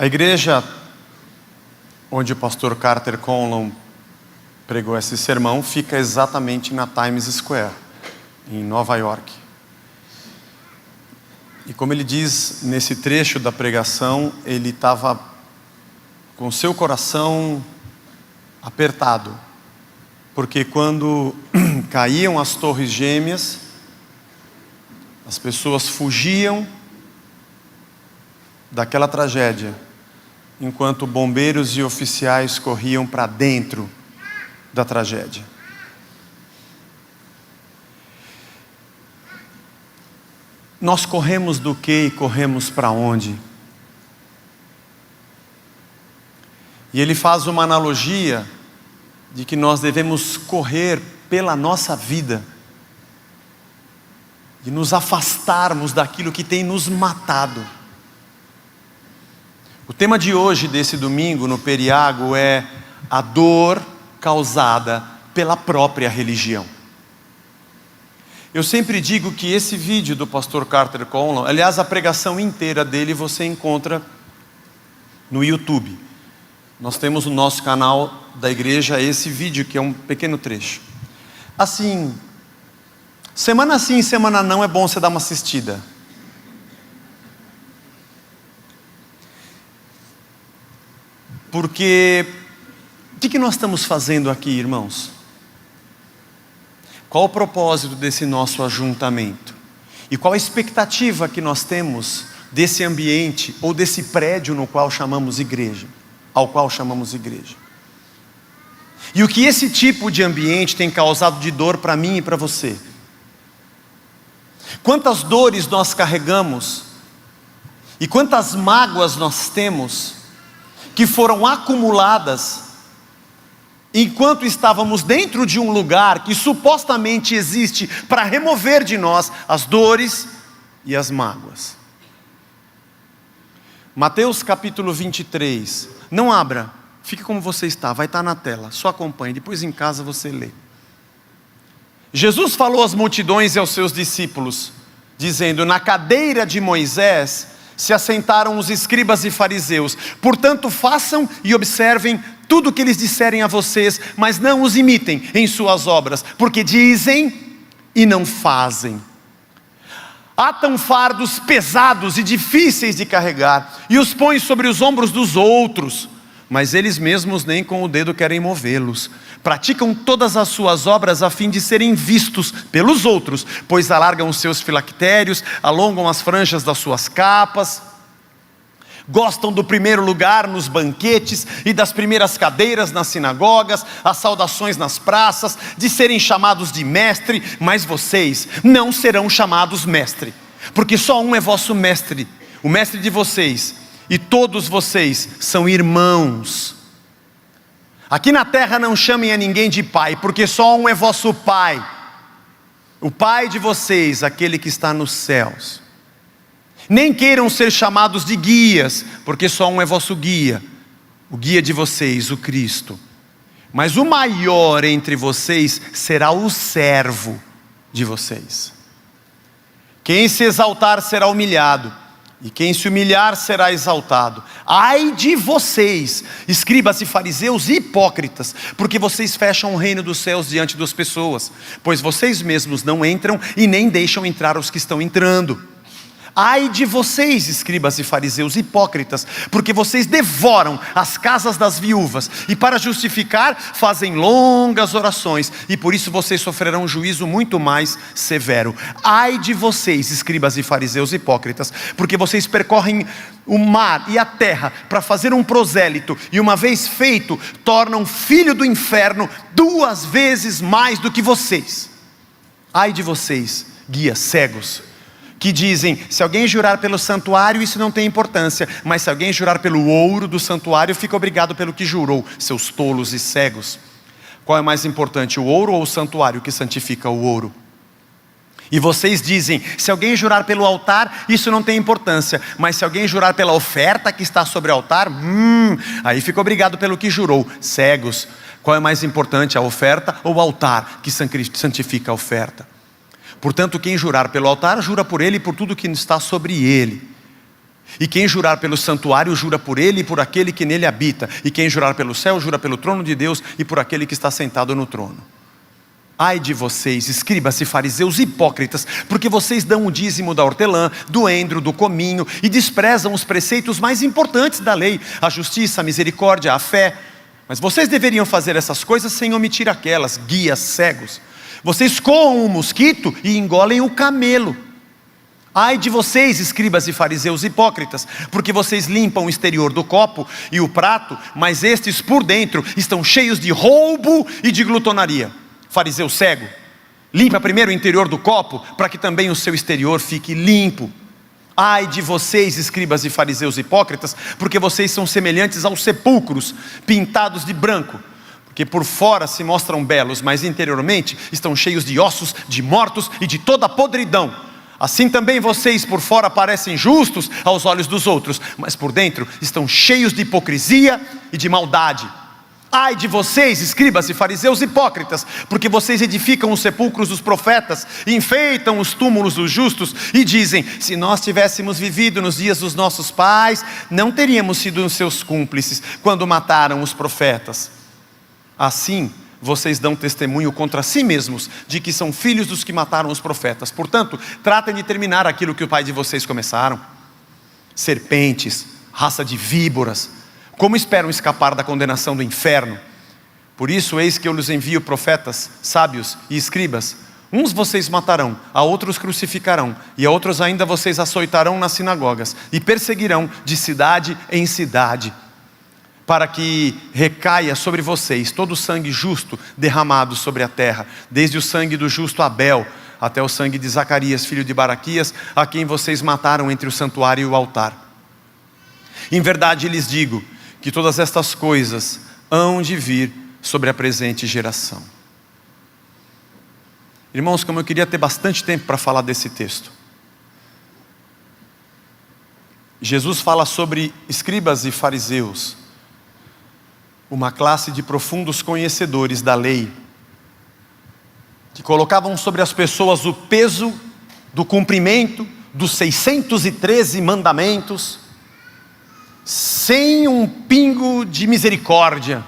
A igreja onde o pastor Carter Conlon pregou esse sermão fica exatamente na Times Square, em Nova York. E como ele diz nesse trecho da pregação, ele estava com seu coração apertado, porque quando caíam as torres gêmeas, as pessoas fugiam daquela tragédia, enquanto bombeiros e oficiais corriam para dentro da tragédia. Nós corremos do quê e corremos para onde? E ele faz uma analogia de que nós devemos correr pela nossa vida e nos afastarmos daquilo que tem nos matado. O tema de hoje, desse domingo, no Periago, é a dor causada pela própria religião. Eu sempre digo que esse vídeo do pastor Carter Conlon, aliás, a pregação inteira dele você encontra no YouTube. Nós temos no nosso canal da igreja esse vídeo, que é um pequeno trecho. Assim, semana sim, semana não, é bom você dar uma assistida. Porque, o que nós estamos fazendo aqui, irmãos? Qual o propósito desse nosso ajuntamento? E qual a expectativa que nós temos desse ambiente, ou desse prédio no qual chamamos igreja? Ao qual chamamos igreja. E o que esse tipo de ambiente tem causado de dor para mim e para você? Quantas dores nós carregamos, e quantas mágoas nós temos, que foram acumuladas, enquanto estávamos dentro de um lugar que supostamente existe para remover de nós as dores e as mágoas. Mateus capítulo 23, não abra, fique como você está, vai estar na tela, só acompanhe, depois em casa você lê. Jesus falou às multidões e aos seus discípulos, dizendo: na cadeira de Moisés se assentaram os escribas e fariseus, portanto façam e observem tudo o que eles disserem a vocês, mas não os imitem em suas obras, porque dizem e não fazem. Atam fardos pesados e difíceis de carregar, e os põem sobre os ombros dos outros, mas eles mesmos nem com o dedo querem movê-los. Praticam todas as suas obras a fim de serem vistos pelos outros, pois alargam os seus filactérios, alongam as franjas das suas capas, gostam do primeiro lugar nos banquetes e das primeiras cadeiras nas sinagogas, as saudações nas praças, de serem chamados de mestre, mas vocês não serão chamados mestre, porque só um é vosso mestre, o mestre de vocês, e todos vocês são irmãos. Aqui na terra não chamem a ninguém de pai, porque só um é vosso pai, o pai de vocês, aquele que está nos céus. Nem queiram ser chamados de guias, porque só um é vosso guia, o guia de vocês, o Cristo. Mas o maior entre vocês será o servo de vocês. Quem se exaltar será humilhado, e quem se humilhar será exaltado. Ai de vocês, escribas e fariseus hipócritas, porque vocês fecham o reino dos céus diante das pessoas, pois vocês mesmos não entram e nem deixam entrar os que estão entrando. Ai de vocês, escribas e fariseus hipócritas, porque vocês devoram as casas das viúvas, e para justificar fazem longas orações, e por isso vocês sofrerão um juízo muito mais severo. Ai de vocês, escribas e fariseus hipócritas, porque vocês percorrem o mar e a terra para fazer um prosélito, e uma vez feito, tornam filho do inferno 2 vezes mais do que vocês. Ai de vocês, guias cegos, que dizem: se alguém jurar pelo santuário, isso não tem importância, mas se alguém jurar pelo ouro do santuário, fica obrigado pelo que jurou. Seus tolos e cegos. Qual é mais importante, o ouro ou o santuário que santifica o ouro? E vocês dizem: se alguém jurar pelo altar, isso não tem importância, mas se alguém jurar pela oferta que está sobre o altar, aí fica obrigado pelo que jurou. Cegos. Qual é mais importante, a oferta ou o altar que santifica a oferta? Portanto, quem jurar pelo altar, jura por ele e por tudo que está sobre ele. E quem jurar pelo santuário, jura por ele e por aquele que nele habita. E quem jurar pelo céu, jura pelo trono de Deus e por aquele que está sentado no trono. Ai de vocês, escribas e fariseus hipócritas, porque vocês dão o dízimo da hortelã, do endro, do cominho, e desprezam os preceitos mais importantes da lei, a justiça, a misericórdia, a fé. Mas vocês deveriam fazer essas coisas sem omitir aquelas, guias cegos. Vocês coam o mosquito e engolem o camelo. Ai de vocês, escribas e fariseus hipócritas, porque vocês limpam o exterior do copo e o prato, mas estes por dentro estão cheios de roubo e de glutonaria. Fariseu cego, limpa primeiro o interior do copo, para que também o seu exterior fique limpo. Ai de vocês, escribas e fariseus hipócritas, porque vocês são semelhantes aos sepulcros, pintados de branco, porque por fora se mostram belos, mas interiormente estão cheios de ossos, de mortos e de toda a podridão. Assim também vocês por fora parecem justos aos olhos dos outros, mas por dentro estão cheios de hipocrisia e de maldade. Ai de vocês, escribas e fariseus hipócritas, porque vocês edificam os sepulcros dos profetas, enfeitam os túmulos dos justos e dizem: se nós tivéssemos vivido nos dias dos nossos pais, não teríamos sido os seus cúmplices quando mataram os profetas. Assim, vocês dão testemunho contra si mesmos de que são filhos dos que mataram os profetas. Portanto, tratem de terminar aquilo que o pai de vocês começaram. Serpentes, raça de víboras, como esperam escapar da condenação do inferno? Por isso, eis que eu lhes envio profetas, sábios e escribas. Uns vocês matarão, a outros crucificarão, e a outros ainda vocês açoitarão nas sinagogas, e perseguirão de cidade em cidade, para que recaia sobre vocês todo o sangue justo derramado sobre a terra, desde o sangue do justo Abel, até o sangue de Zacarias, filho de Baraquias, a quem vocês mataram entre o santuário e o altar. Em verdade lhes digo, que todas estas coisas hão de vir sobre a presente geração. Irmãos, como eu queria ter bastante tempo para falar desse texto. Jesus fala sobre escribas e fariseus, uma classe de profundos conhecedores da lei, que colocavam sobre as pessoas o peso do cumprimento dos 613 mandamentos, sem um pingo de misericórdia.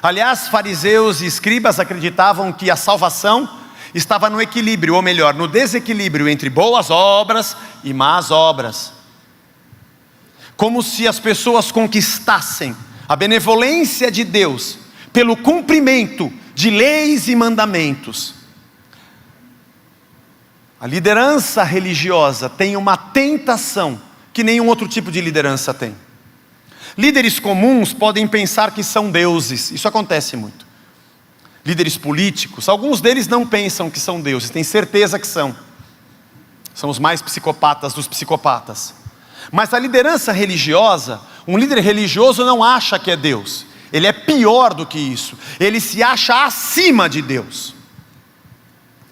Aliás, fariseus e escribas acreditavam que a salvação estava no equilíbrio, ou melhor, no desequilíbrio entre boas obras e más obras. Como se as pessoas conquistassem a benevolência de Deus pelo cumprimento de leis e mandamentos. A liderança religiosa tem uma tentação que nenhum outro tipo de liderança tem. Líderes comuns podem pensar que são deuses, isso acontece muito. Líderes políticos, alguns deles não pensam que são deuses, têm certeza que são. São os mais psicopatas dos psicopatas. Mas a liderança religiosa, um líder religioso não acha que é Deus. Ele é pior do que isso. Ele se acha acima de Deus.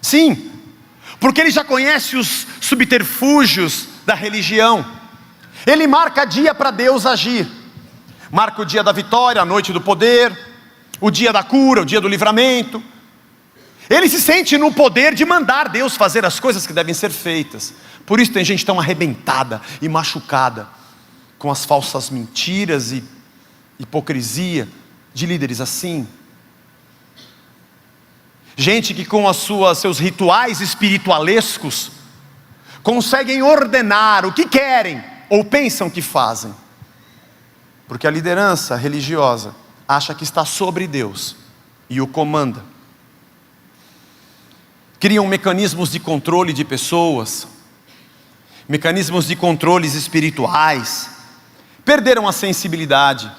Sim, porque ele já conhece os subterfúgios da religião. Ele marca dia para Deus agir. Marca o dia da vitória, a noite do poder, o dia da cura, o dia do livramento. Ele se sente no poder de mandar Deus fazer as coisas que devem ser feitas. Por isso tem gente tão arrebentada e machucada com as falsas mentiras e hipocrisia de líderes assim. Gente que com seus rituais espiritualescos conseguem ordenar o que querem ou pensam que fazem. Porque a liderança religiosa acha que está sobre Deus e o comanda. Criam mecanismos de controle de pessoas, mecanismos de controles espirituais, perderam a sensibilidade,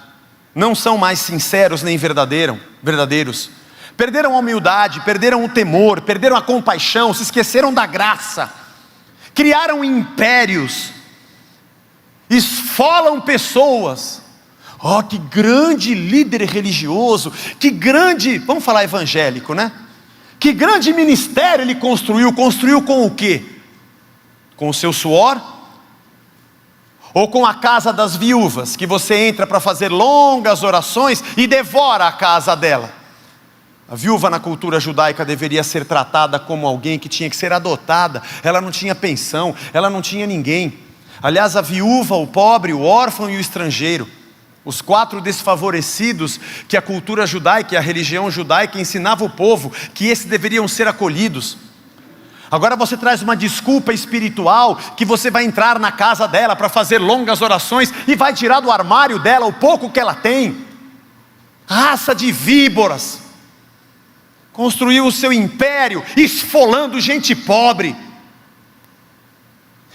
não são mais sinceros nem verdadeiros, perderam a humildade, perderam o temor, perderam a compaixão, se esqueceram da graça, criaram impérios, esfolam pessoas. Oh, que grande líder religioso, que grande, vamos falar evangélico, né? Que grande ministério ele construiu com o quê? Com o seu suor? Ou com a casa das viúvas, que você entra para fazer longas orações e devora a casa dela? A viúva na cultura judaica deveria ser tratada como alguém que tinha que ser adotada. Ela não tinha pensão, ela não tinha ninguém. Aliás, a viúva, o pobre, o órfão e o estrangeiro, os 4 desfavorecidos que a cultura judaica e a religião judaica ensinava o povo, que esses deveriam ser acolhidos. Agora você traz uma desculpa espiritual, que você vai entrar na casa dela para fazer longas orações e vai tirar do armário dela o pouco que ela tem. Raça de víboras, construiu o seu império esfolando gente pobre,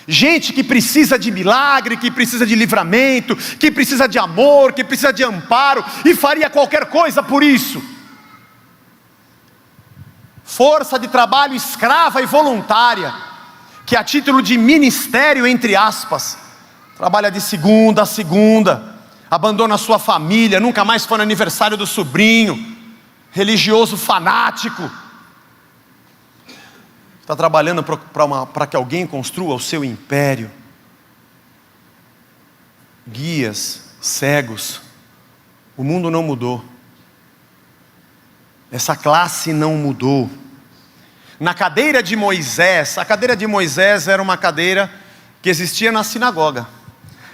gente que precisa de milagre, que precisa de livramento, que precisa de amor, que precisa de amparo, e faria qualquer coisa por isso. Força de trabalho escrava e voluntária, que a título de ministério, entre aspas, trabalha de segunda a segunda, abandona sua família, nunca mais foi no aniversário do sobrinho, religioso fanático, está trabalhando para que alguém construa o seu império. Guias, cegos, o mundo não mudou, essa classe não mudou. Na cadeira de Moisés, a cadeira de Moisés era uma cadeira que existia na sinagoga,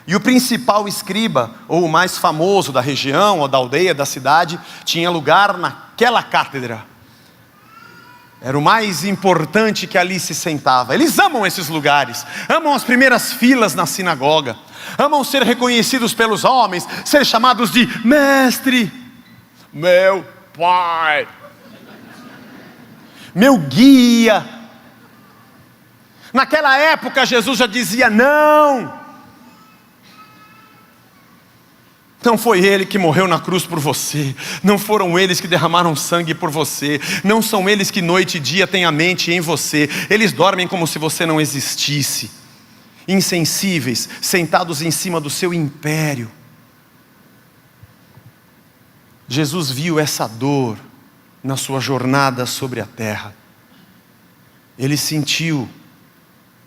e o principal escriba, ou o mais famoso da região, ou da aldeia, da cidade, tinha lugar naquela cátedra. Era o mais importante que ali se sentava. Eles amam esses lugares, amam as primeiras filas na sinagoga, amam ser reconhecidos pelos homens, ser chamados de mestre, meu pai, meu guia. Naquela época Jesus já dizia não. Não foi Ele que morreu na cruz por você, não foram eles que derramaram sangue por você, não são eles que noite e dia têm a mente em você, eles dormem como se você não existisse, insensíveis, sentados em cima do seu império. Jesus viu essa dor na sua jornada sobre a terra, Ele sentiu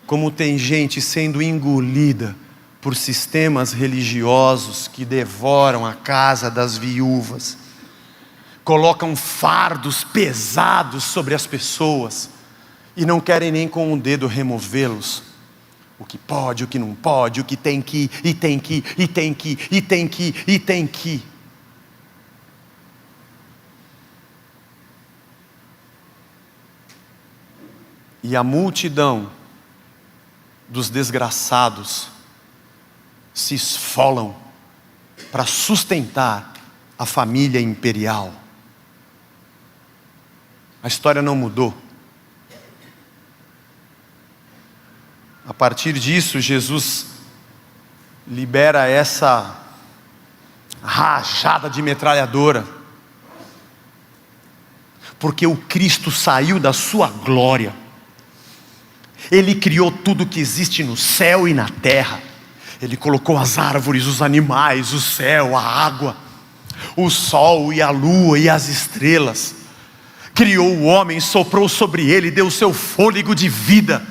como tem gente sendo engolida por sistemas religiosos que devoram a casa das viúvas, colocam fardos pesados sobre as pessoas e não querem nem com um dedo removê-los. O que pode, o que não pode, o que tem que, e tem que, e tem que, e tem que, e tem que. E a multidão dos desgraçados se esfolam para sustentar a família imperial. A história não mudou. A partir disso, Jesus libera essa rajada de metralhadora, porque o Cristo saiu da sua glória. Ele criou tudo que existe no céu e na terra. Ele colocou as árvores, os animais, o céu, a água, o sol e a lua e as estrelas. Criou o homem, soprou sobre ele, deu seu fôlego de vida.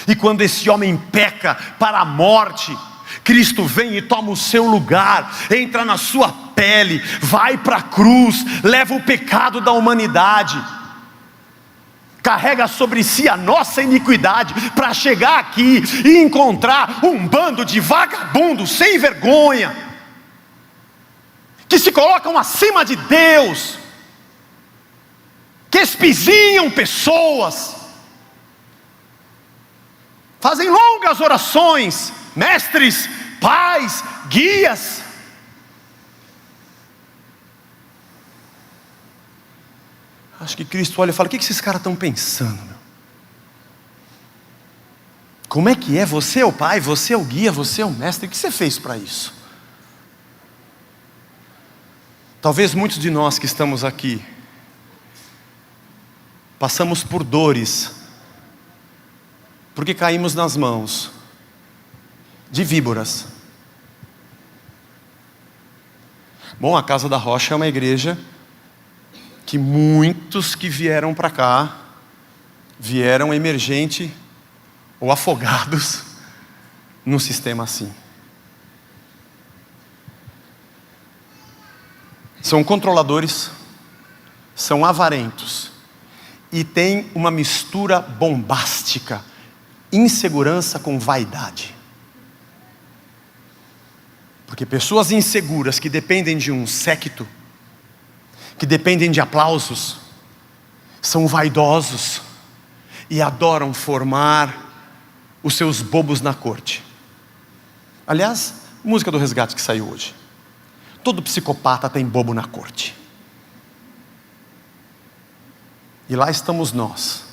E quando esse homem peca para a morte, Cristo vem e toma o seu lugar, entra na sua pele, vai para a cruz, leva o pecado da humanidade, carrega sobre si a nossa iniquidade, para chegar aqui e encontrar um bando de vagabundos sem vergonha, que se colocam acima de Deus, que espizinham pessoas, fazem longas orações, mestres, pais, guias. Acho que Cristo olha e fala: o que esses caras estão pensando, meu? Como é que é? Você é o pai, você é o guia, você é o mestre. O que você fez para isso? Talvez muitos de nós que estamos aqui passamos por dores, porque caímos nas mãos de víboras. Bom, a Casa da Rocha é uma igreja que muitos que vieram para cá, vieram emergente ou afogados num sistema assim. São controladores, são avarentos, e tem uma mistura bombástica, insegurança com vaidade. Porque pessoas inseguras que dependem de um séquito, que dependem de aplausos, são vaidosos e adoram formar os seus bobos na corte. Aliás, música do Resgate que saiu hoje. Todo psicopata tem bobo na corte. E lá estamos nós,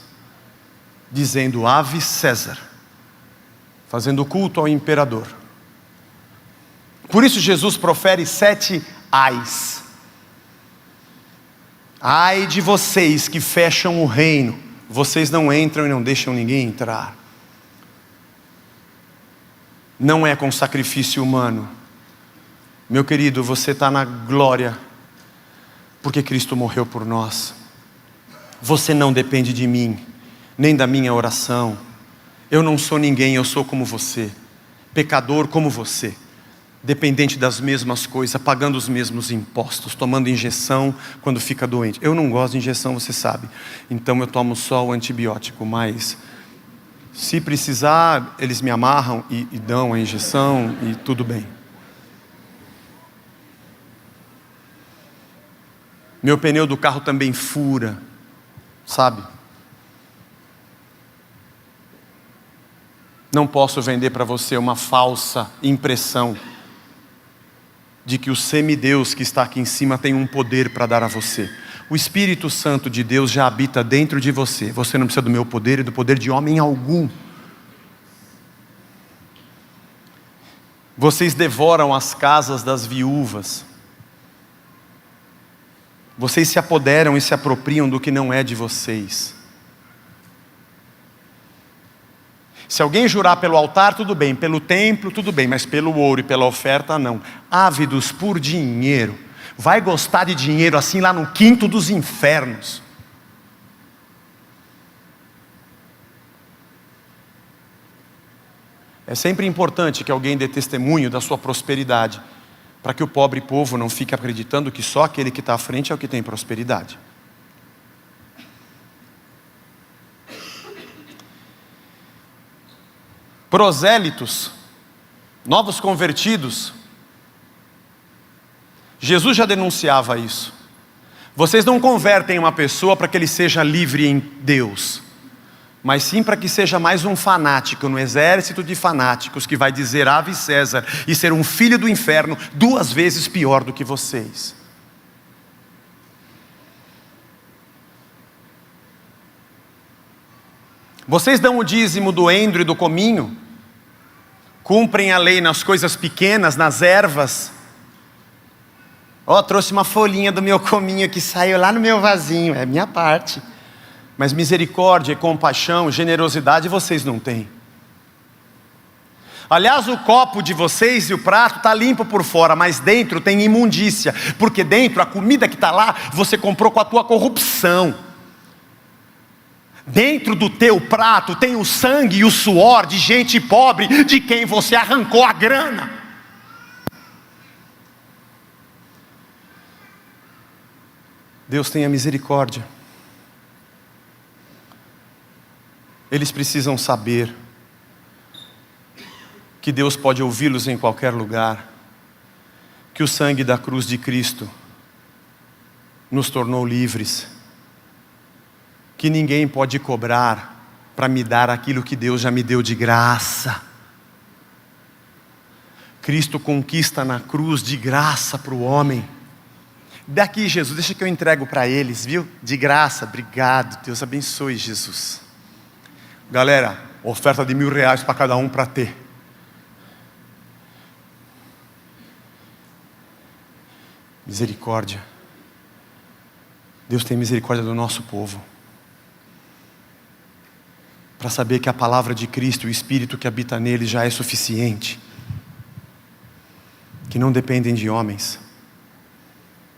dizendo Ave César, fazendo culto ao imperador. Por isso Jesus profere 7 ais. Ai de vocês que fecham o reino, vocês não entram e não deixam ninguém entrar. Não é com sacrifício humano. Meu querido, você está na glória, porque Cristo morreu por nós. Você não depende de mim, nem da minha oração. Eu não sou ninguém, eu sou como você, pecador como você, dependente das mesmas coisas, pagando os mesmos impostos, tomando injeção quando fica doente. Eu não gosto de injeção, você sabe, então eu tomo só o antibiótico, mas se precisar, eles me amarram e dão a injeção e tudo bem. Meu pneu do carro também fura, sabe? Não posso vender para você uma falsa impressão de que o semideus que está aqui em cima tem um poder para dar a você. O Espírito Santo de Deus já habita dentro de você. Você não precisa do meu poder e do poder de homem algum. Vocês devoram as casas das viúvas. Vocês se apoderam e se apropriam do que não é de vocês. Se alguém jurar pelo altar, tudo bem, pelo templo, tudo bem, mas pelo ouro e pela oferta, não. Ávidos por dinheiro, vai gostar de dinheiro assim lá no quinto dos infernos. É sempre importante que alguém dê testemunho da sua prosperidade, para que o pobre povo não fique acreditando que só aquele que está à frente é o que tem prosperidade. Prosélitos, novos convertidos, Jesus já denunciava isso. Vocês não convertem uma pessoa para que ele seja livre em Deus, mas sim para que seja mais um fanático no exército de fanáticos que vai dizer Ave César e ser um filho do inferno 2 vezes pior do que vocês. Vocês dão o dízimo do endro e do cominho, cumprem a lei nas coisas pequenas, nas ervas. Trouxe uma folhinha do meu cominho que saiu lá no meu vasinho, é minha parte. Mas misericórdia, compaixão, generosidade vocês não têm. Aliás, o copo de vocês e o prato está limpo por fora, mas dentro tem imundícia, porque dentro a comida que está lá, você comprou com a tua corrupção. Dentro do teu prato tem o sangue e o suor de gente pobre, de quem você arrancou a grana. Deus tenha misericórdia. Eles precisam saber que Deus pode ouvi-los em qualquer lugar, que o sangue da cruz de Cristo nos tornou livres, que ninguém pode cobrar para me dar aquilo que Deus já me deu de graça. Cristo conquista na cruz de graça para o homem. Daqui, Jesus, deixa que eu entrego para eles, viu? De graça, obrigado, Deus abençoe, Jesus. Galera, oferta de R$1.000 para cada um para ter. Misericórdia. Deus tem misericórdia do nosso povo. Para saber que a palavra de Cristo, o Espírito que habita nele já é suficiente. Que não dependem de homens.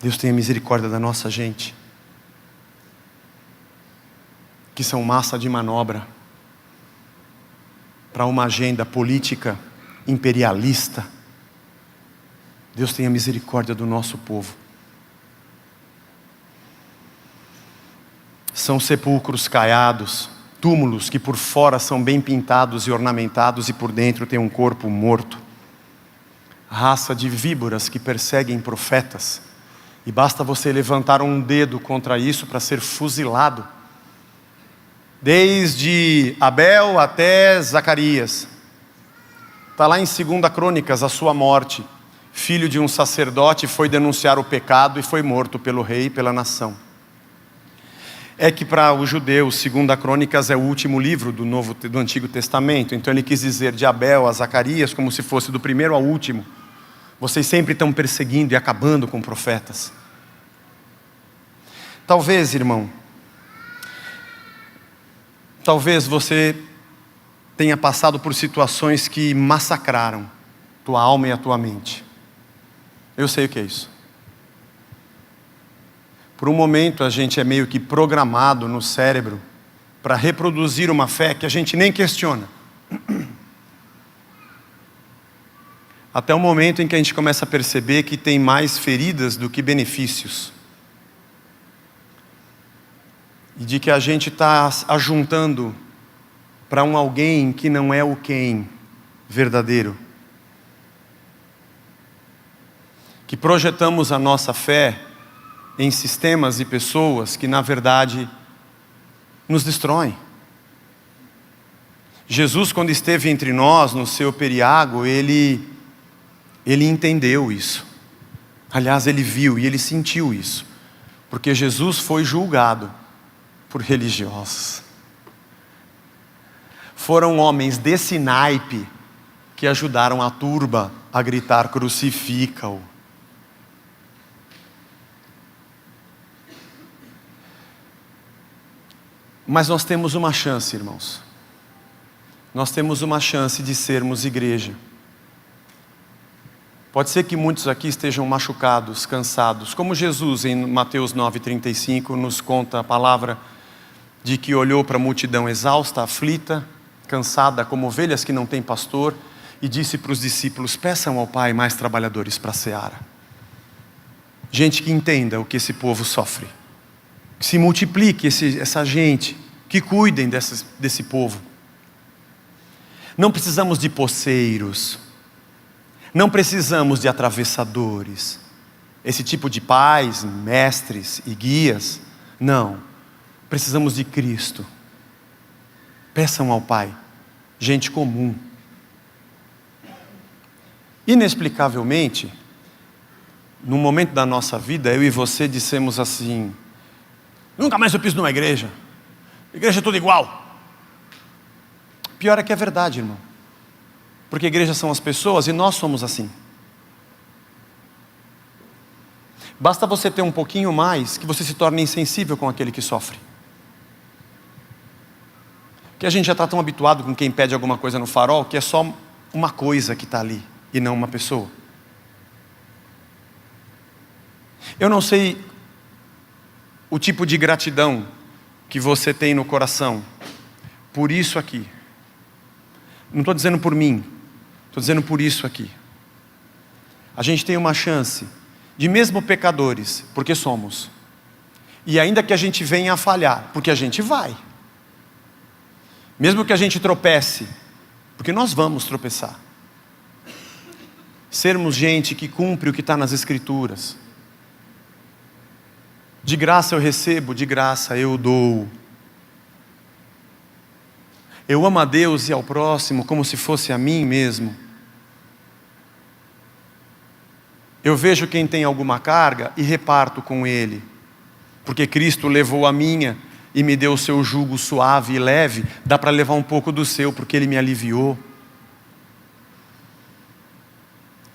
Deus tenha misericórdia da nossa gente. Que são massa de manobra para uma agenda política imperialista. Deus tenha misericórdia do nosso povo. São sepulcros caiados, túmulos que por fora são bem pintados e ornamentados e por dentro tem um corpo morto. raça de víboras que perseguem profetas. E basta você levantar um dedo contra isso para ser fuzilado. Desde Abel até Zacarias. Está lá em 2 Crônicas a sua morte. Filho de um sacerdote, foi denunciar o pecado e foi morto pelo rei e pela nação. É que para os judeus, 2 Crônicas é o último livro do Antigo Testamento. Então ele quis dizer de Abel a Zacarias como se fosse do primeiro ao último. Vocês sempre estão perseguindo e acabando com profetas. Talvez, irmão, talvez você tenha passado por situações que massacraram tua alma e a tua mente. Eu sei o que é isso. Por um momento a gente é meio que programado no cérebro para reproduzir uma fé que a gente nem questiona. Até o momento em que a gente começa a perceber que tem mais feridas do que benefícios. E de que a gente está ajuntando para um alguém que não é o quem verdadeiro. Que projetamos a nossa fé em sistemas e pessoas que na verdade nos destroem. Jesus, quando esteve entre nós no seu periago, ele entendeu isso. Aliás, ele viu e ele sentiu isso. Porque Jesus foi julgado por religiosos. Foram homens desse naipe que ajudaram a turba a gritar: crucifica-o. Mas nós temos uma chance, irmãos. Nós temos uma chance de sermos igreja. Pode ser que muitos aqui estejam machucados, cansados, como Jesus em Mateus 9,35 nos conta a palavra de que olhou para a multidão exausta, aflita, cansada, como ovelhas que não têm pastor, e disse para os discípulos: peçam ao Pai mais trabalhadores para a seara. Gente que entenda o que esse povo sofre, que se multiplique essa gente, que cuidem desse povo. Não precisamos de poceiros, não precisamos de atravessadores, esse tipo de pais, mestres e guias. Não, precisamos de Cristo. Peçam ao Pai, gente comum. Inexplicavelmente, num momento da nossa vida, eu e você dissemos assim: nunca mais eu piso numa igreja, igreja é tudo igual. Pior é que é verdade, irmão, porque igrejas são as pessoas e nós somos assim. Basta você ter um pouquinho mais que você se torne insensível com aquele que sofre. Que a gente já está tão habituado com quem pede alguma coisa no farol que é só uma coisa que está ali e não uma pessoa. Eu não sei o tipo de gratidão que você tem no coração por isso aqui. Não estou dizendo por mim, estou dizendo por isso aqui. A gente tem uma chance de, mesmo pecadores, porque somos, e ainda que a gente venha a falhar, porque a gente vai, mesmo que a gente tropece, porque nós vamos tropeçar, sermos gente que cumpre o que está nas Escrituras. De graça eu recebo, de graça eu dou. Eu amo a Deus e ao próximo como se fosse a mim mesmo. Eu vejo quem tem alguma carga e reparto com ele, porque Cristo levou a minha e me deu o seu jugo suave e leve. Dá para levar um pouco do seu, porque ele me aliviou.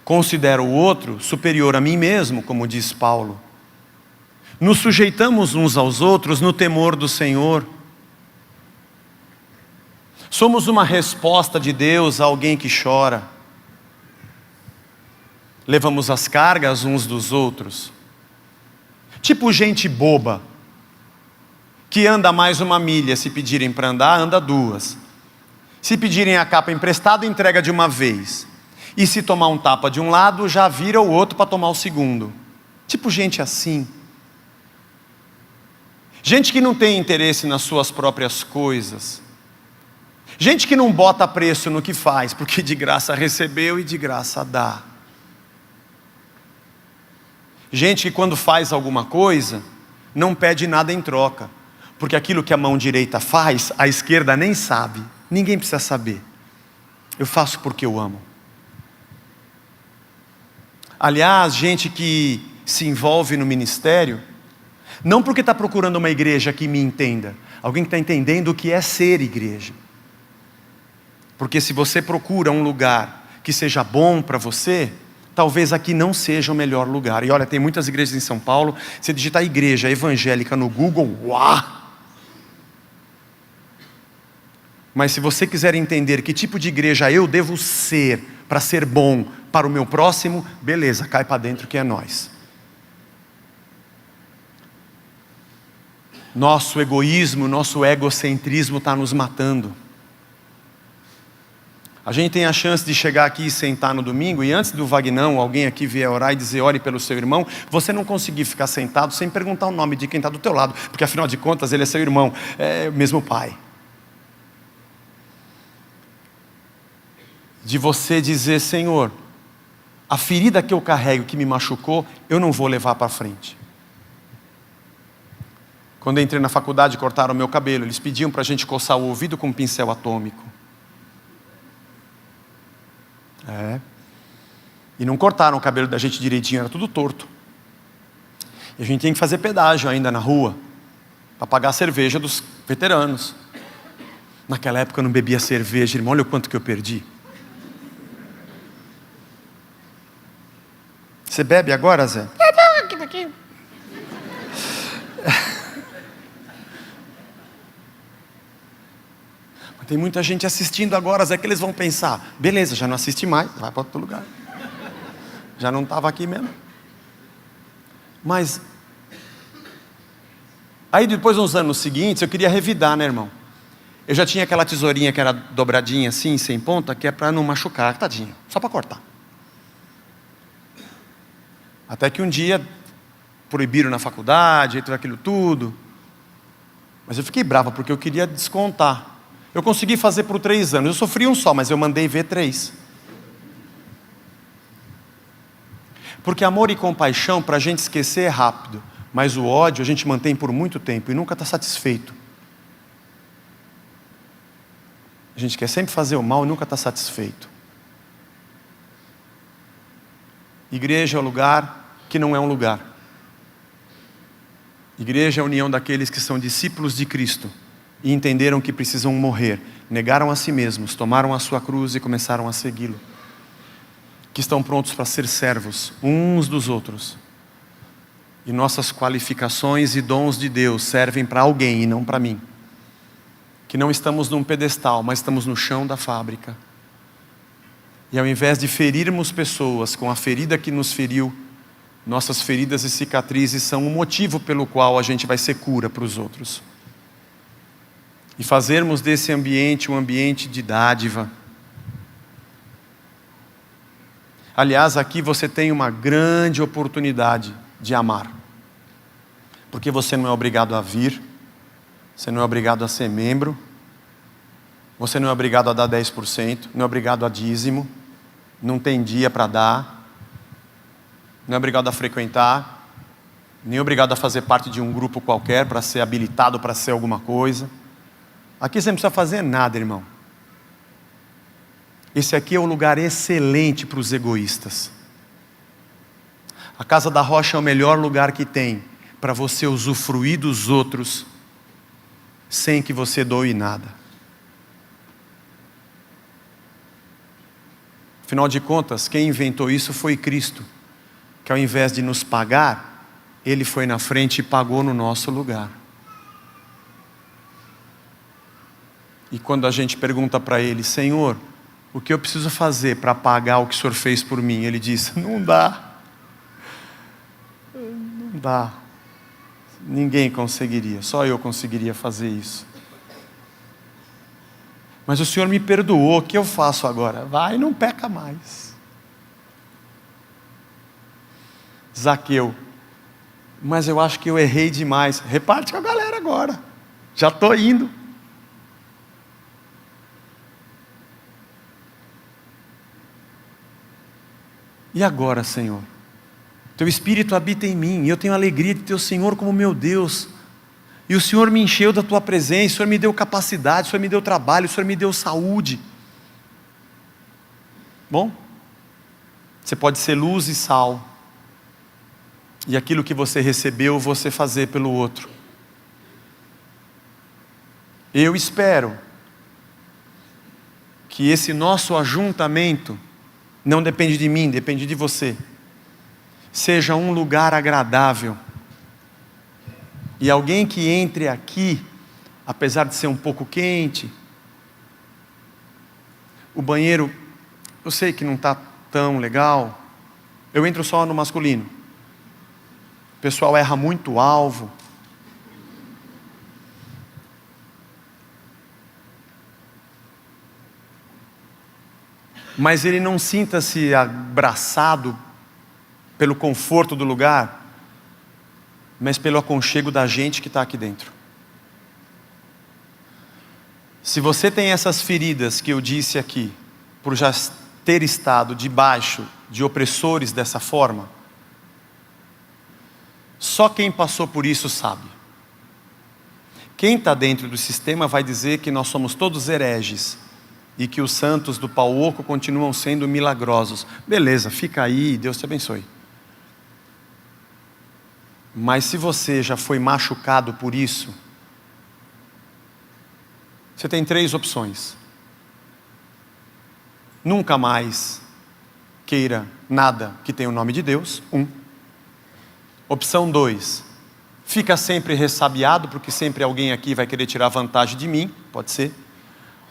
Considero o outro superior a mim mesmo, como diz Paulo. Nos sujeitamos uns aos outros no temor do Senhor. Somos uma resposta de Deus a alguém que chora. Levamos as cargas uns dos outros. Tipo gente boba, que anda mais uma milha, se pedirem para andar, anda duas. Se pedirem a capa emprestada, entrega de uma vez. E se tomar um tapa de um lado, já vira o outro para tomar o segundo. Tipo gente assim. Gente que não tem interesse nas suas próprias coisas. Gente que não bota preço no que faz, porque de graça recebeu e de graça dá. Gente que quando faz alguma coisa, não pede nada em troca. Porque aquilo que a mão direita faz, a esquerda nem sabe. Ninguém precisa saber. Eu faço porque eu amo. Aliás, gente que se envolve no ministério, não porque está procurando uma igreja que me entenda. Alguém que está entendendo o que é ser igreja. Porque se você procura um lugar que seja bom para você, talvez aqui não seja o melhor lugar. E olha, tem muitas igrejas em São Paulo. Você digitar igreja evangélica no Google, uau! Mas se você quiser entender que tipo de igreja eu devo ser para ser bom para o meu próximo, beleza, cai para dentro que é nós. Nosso egoísmo, nosso egocentrismo está nos matando. A gente tem a chance de chegar aqui e sentar no domingo, e antes do Vagnão, alguém aqui vier orar e dizer, ore pelo seu irmão, você não conseguir ficar sentado sem perguntar o nome de quem está do teu lado, porque afinal de contas ele é seu irmão, é o mesmo pai. De você dizer, Senhor, a ferida que eu carrego, que me machucou, eu não vou levar para frente. Quando eu entrei na faculdade, cortaram o meu cabelo, eles pediam para a gente coçar o ouvido com um pincel atômico. E não cortaram o cabelo da gente direitinho, era tudo torto. E a gente tinha que fazer pedágio ainda na rua, para pagar a cerveja dos veteranos. Naquela época eu não bebia cerveja, irmão, olha o quanto que eu perdi. Você bebe agora, Zé? Aqui. Mas tem muita gente assistindo agora, Zé, que eles vão pensar, beleza, já não assiste mais, vai para outro lugar. Já não estava aqui mesmo. Mas aí depois, nos anos seguintes, eu queria revidar, né, irmão? Eu já tinha aquela tesourinha que era dobradinha assim, sem ponta, que é para não machucar, tadinho, só para cortar. Até que um dia proibiram na faculdade, tudo aquilo tudo. Mas eu fiquei bravo porque eu queria descontar. Eu consegui fazer por 3 anos. Eu sofri um só, mas eu mandei ver 3. Porque amor e compaixão, para a gente esquecer é rápido. Mas o ódio a gente mantém por muito tempo e nunca está satisfeito. A gente quer sempre fazer o mal e nunca está satisfeito. Igreja é o lugar que não é um lugar. Igreja é a união daqueles que são discípulos de Cristo e entenderam que precisam morrer, negaram a si mesmos, tomaram a sua cruz e começaram a segui-lo. Que estão prontos para ser servos uns dos outros. E nossas qualificações e dons de Deus servem para alguém e não para mim. Que não estamos num pedestal, mas estamos no chão da fábrica. E ao invés de ferirmos pessoas com a ferida que nos feriu, nossas feridas e cicatrizes são o motivo pelo qual a gente vai ser cura para os outros. E fazermos desse ambiente um ambiente de dádiva. Aliás, aqui você tem uma grande oportunidade de amar. Porque você não é obrigado a vir, você não é obrigado a ser membro, você não é obrigado a dar 10%, não é obrigado a dízimo, não tem dia para dar, não é obrigado a frequentar, nem obrigado a fazer parte de um grupo qualquer para ser habilitado para ser alguma coisa. Aqui você não precisa fazer nada, irmão. Esse aqui é um lugar excelente para os egoístas. A Casa da Rocha é o melhor lugar que tem para você usufruir dos outros sem que você doe nada. Afinal de contas, quem inventou isso foi Cristo, que ao invés de nos pagar, Ele foi na frente e pagou no nosso lugar. E quando a gente pergunta para Ele, Senhor, o que eu preciso fazer para pagar o que o Senhor fez por mim? Ele diz, não dá. Não dá. Ninguém conseguiria, só eu conseguiria fazer isso. Mas o Senhor me perdoou, o que eu faço agora? Vai e não peca mais. Zaqueu, mas eu acho que eu errei demais. Reparte com a galera agora, já estou indo. E agora, Senhor? Teu Espírito habita em mim, e eu tenho a alegria de ter o Senhor como meu Deus. E o Senhor me encheu da tua presença, o Senhor me deu capacidade, o Senhor me deu trabalho, o Senhor me deu saúde. Bom, você pode ser luz e sal, e aquilo que você recebeu, você fazer pelo outro. Eu espero que esse nosso ajuntamento, não depende de mim, depende de você, seja um lugar agradável. E alguém que entre aqui, apesar de ser um pouco quente, o banheiro, eu sei que não está tão legal, eu entro só no masculino. O pessoal erra muito o alvo. Mas ele não sinta-se abraçado pelo conforto do lugar, mas pelo aconchego da gente que está aqui dentro. Se você tem essas feridas que eu disse aqui, por já ter estado debaixo de opressores dessa forma, só quem passou por isso sabe. Quem está dentro do sistema vai dizer que nós somos todos hereges, e que os santos do pau oco continuam sendo milagrosos. Beleza, fica aí, Deus te abençoe. Mas se você já foi machucado por isso, você tem 3 opções. Nunca mais queira nada que tenha o nome de Deus. 1. Opção 2. Fica sempre ressabiado, porque sempre alguém aqui vai querer tirar vantagem de mim. Pode ser.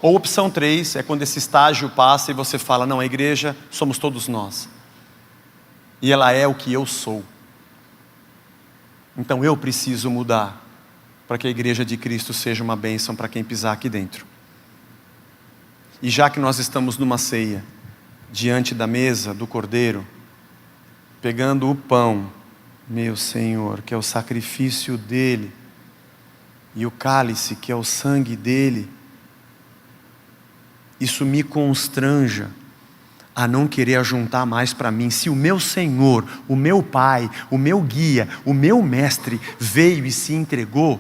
Ou opção 3, é quando esse estágio passa e você fala, não, a igreja somos todos nós. E ela é o que eu sou. Então eu preciso mudar, para que a igreja de Cristo seja uma bênção para quem pisar aqui dentro. E já que nós estamos numa ceia, diante da mesa do Cordeiro, pegando o pão, meu Senhor, que é o sacrifício dele, e o cálice, que é o sangue dele, isso me constranja a não querer ajuntar mais para mim. Se o meu Senhor, o meu Pai, o meu guia, o meu mestre veio e se entregou,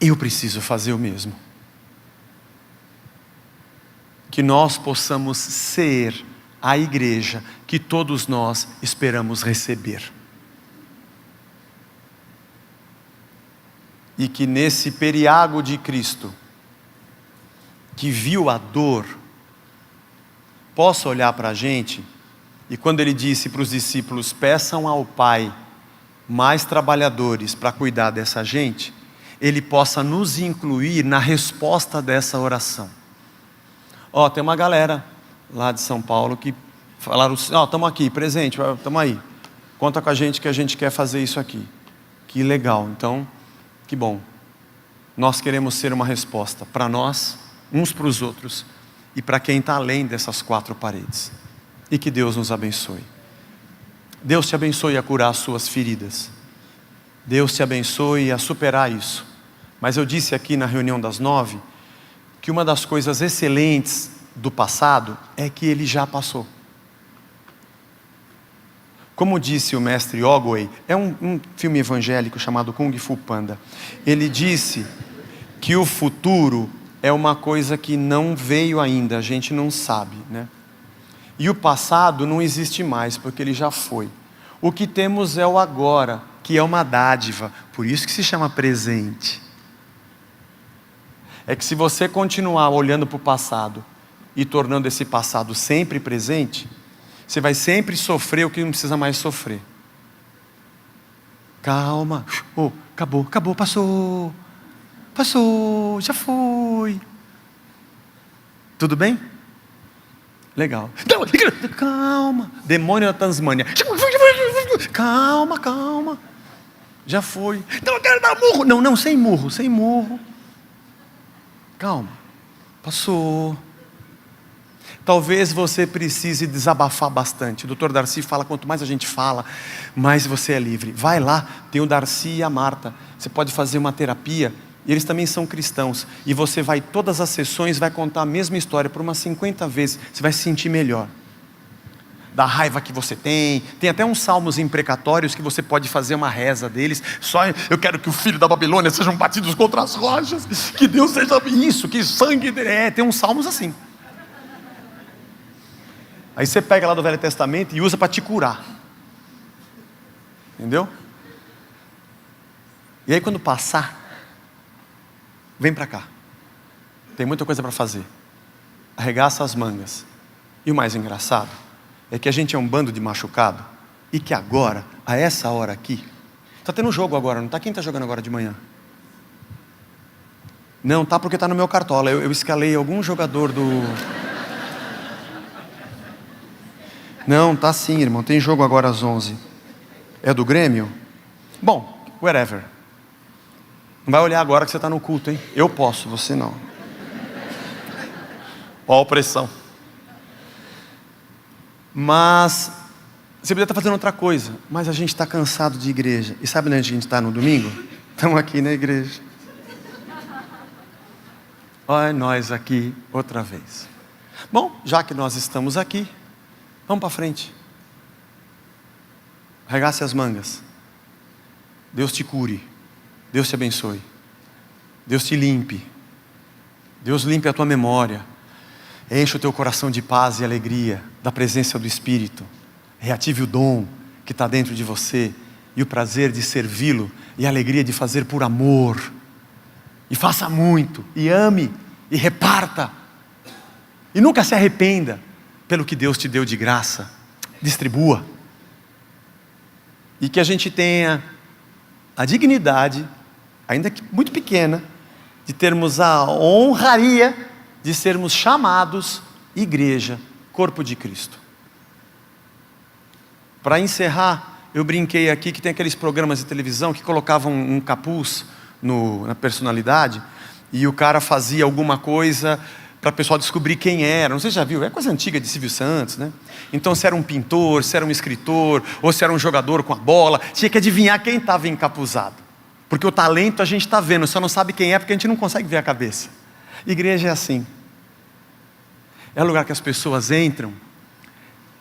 eu preciso fazer o mesmo. Que nós possamos ser a igreja que todos nós esperamos receber. E que nesse periago de Cristo, que viu a dor, possa olhar para a gente, e quando ele disse para os discípulos, peçam ao Pai mais trabalhadores para cuidar dessa gente, ele possa nos incluir na resposta dessa oração. Tem uma galera lá de São Paulo que falaram, estamos aqui, presente, estamos aí, conta com a gente que a gente quer fazer isso aqui. Que legal, então, que bom. Nós queremos ser uma resposta para nós, uns para os outros, e para quem está além dessas 4 paredes. E que Deus nos abençoe. Deus te abençoe a curar as suas feridas. Deus te abençoe a superar isso. Mas eu disse aqui na reunião das 9, que uma das coisas excelentes do passado é que ele já passou. Como disse o mestre Ogway, é um filme evangélico chamado Kung Fu Panda. Ele disse que o futuro é uma coisa que não veio ainda, a gente não sabe, né? E o passado não existe mais, porque ele já foi. O que temos é o agora, que é uma dádiva, por isso que se chama presente. É que se você continuar olhando para o passado e tornando esse passado sempre presente, você vai sempre sofrer o que não precisa mais sofrer. Calma, acabou, passou, já foi. Tudo bem? Legal. Calma, demônio da Tasmânia. Calma. Já foi. Então eu quero dar murro. Não, sem murro. Calma, passou. Talvez você precise desabafar bastante. O Dr. Darcy fala, quanto mais a gente fala, mais você é livre. Vai lá, tem o Darcy e a Marta. Você pode fazer uma terapia, e eles também são cristãos. E você vai, todas as sessões, vai contar a mesma história por umas 50 vezes. Você vai se sentir melhor. da raiva que você tem. Tem até uns salmos imprecatórios que você pode fazer uma reza deles. Só eu quero que o filho da Babilônia sejam batidos contra as rochas, que Deus seja isso, que sangue dele. Tem uns salmos assim. Aí você pega lá do Velho Testamento e usa para te curar. Entendeu? E aí quando passar, vem para cá. Tem muita coisa para fazer. Arregaça as mangas. E o mais engraçado é que a gente é um bando de machucado e que agora, a essa hora aqui, está tendo jogo agora, não está? Quem está jogando agora de manhã? Não, tá, porque está no meu cartola. Eu escalei algum jogador do... Não, tá sim, irmão. Tem jogo agora às 11. É do Grêmio? Bom, whatever. Não vai olhar agora que você está no culto, hein? Eu posso, você não. Ó a opressão. Mas você poderia estar fazendo outra coisa. Mas a gente está cansado de igreja. E sabe onde a gente está no domingo? Estamos aqui na igreja. Olha nós aqui outra vez. Bom, já que nós estamos aqui, vamos para frente. Arregace as mangas. Deus te cure. Deus te abençoe. Deus te limpe. Deus limpe a tua memória. Enche o teu coração de paz e alegria da presença do Espírito. Reative o dom que está dentro de você e o prazer de servi-lo e a alegria de fazer por amor. E faça muito, e ame, e reparta. E nunca se arrependa pelo que Deus te deu de graça. Distribua. E que a gente tenha a dignidade, ainda que muito pequena, de termos a honraria de sermos chamados igreja, corpo de Cristo. Para encerrar, eu brinquei aqui que tem aqueles programas de televisão que colocavam um capuz na personalidade e o cara fazia alguma coisa para o pessoal descobrir quem era. Não sei se já viu, é coisa antiga de Silvio Santos, né? Então se era um pintor, se era um escritor, ou se era um jogador com a bola, tinha que adivinhar quem estava encapuzado. Porque o talento a gente está vendo, só não sabe quem é porque a gente não consegue ver a cabeça. Igreja é assim. É o lugar que as pessoas entram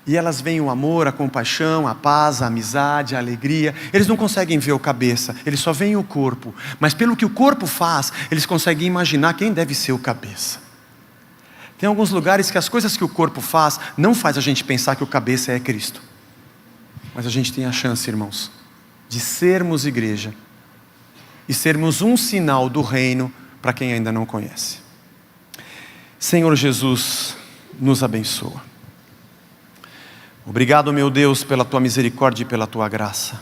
e elas veem o amor, a compaixão, a paz, a amizade, a alegria. Eles não conseguem ver o cabeça, eles só veem o corpo. Mas pelo que o corpo faz, eles conseguem imaginar quem deve ser o cabeça. Tem alguns lugares que as coisas que o corpo faz não faz a gente pensar que o cabeça é Cristo. Mas a gente tem a chance, irmãos, de sermos igreja e sermos um sinal do reino para quem ainda não conhece. Senhor Jesus, nos abençoa. Obrigado, meu Deus, pela tua misericórdia e pela tua graça.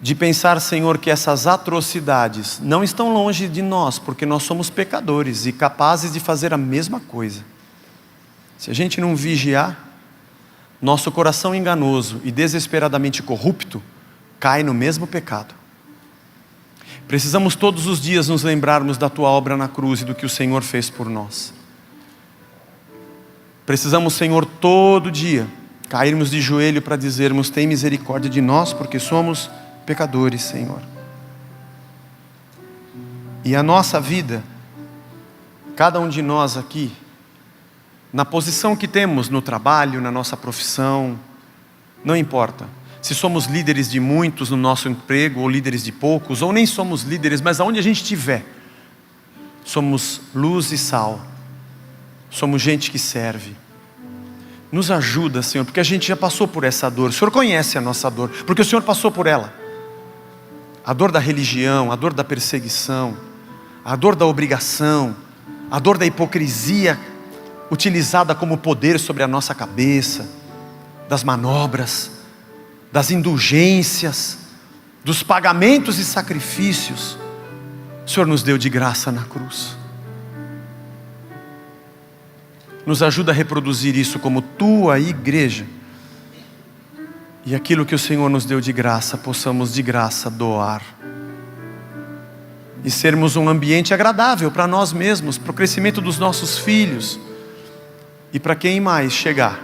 De pensar, Senhor, que essas atrocidades não estão longe de nós, porque nós somos pecadores e capazes de fazer a mesma coisa. Se a gente não vigiar, nosso coração enganoso e desesperadamente corrupto cai no mesmo pecado. Precisamos todos os dias nos lembrarmos da tua obra na cruz e do que o Senhor fez por nós. Precisamos, Senhor, todo dia cairmos de joelho para dizermos: tem misericórdia de nós, porque somos pecadores, Senhor. E a nossa vida, cada um de nós aqui, na posição que temos no trabalho, na nossa profissão, não importa. Se somos líderes de muitos no nosso emprego, ou líderes de poucos, ou nem somos líderes, mas aonde a gente estiver, somos luz e sal, somos gente que serve. Nos ajuda, Senhor, porque a gente já passou por essa dor. O Senhor conhece a nossa dor, porque o Senhor passou por ela. A dor da religião, a dor da perseguição, a dor da obrigação, a dor da hipocrisia utilizada como poder sobre a nossa cabeça, das manobras, das indulgências, dos pagamentos e sacrifícios. O Senhor nos deu de graça na cruz. Nos ajuda a reproduzir isso como tua igreja. E aquilo que o Senhor nos deu de graça, possamos de graça doar. E sermos um ambiente agradável para nós mesmos, para o crescimento dos nossos filhos. E para quem mais chegar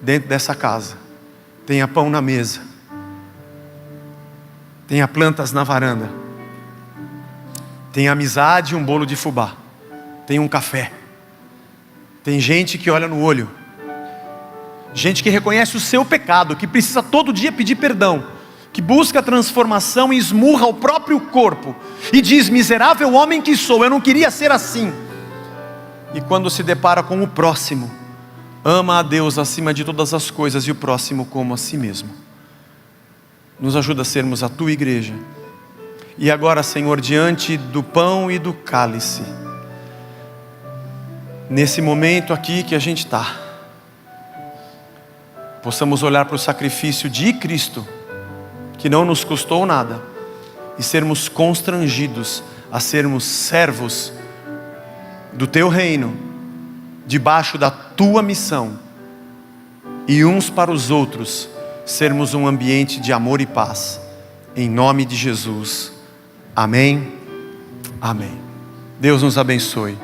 dentro dessa casa, tenha pão na mesa, tenha plantas na varanda, tenha amizade e um bolo de fubá, tenha um café, Tem gente que olha no olho, gente que reconhece o seu pecado, que precisa todo dia pedir perdão, que busca transformação e esmurra o próprio corpo, e diz: miserável homem que sou, eu não queria ser assim. E quando se depara com o próximo, ama a Deus acima de todas as coisas e o próximo como a si mesmo. Nos ajuda a sermos a tua igreja. E agora, Senhor, diante do pão e do cálice, nesse momento aqui que a gente está, possamos olhar para o sacrifício de Cristo, que não nos custou nada, e sermos constrangidos a sermos servos do teu reino, debaixo da tua missão, e uns para os outros sermos um ambiente de amor e paz, em nome de Jesus, amém, amém. Deus nos abençoe.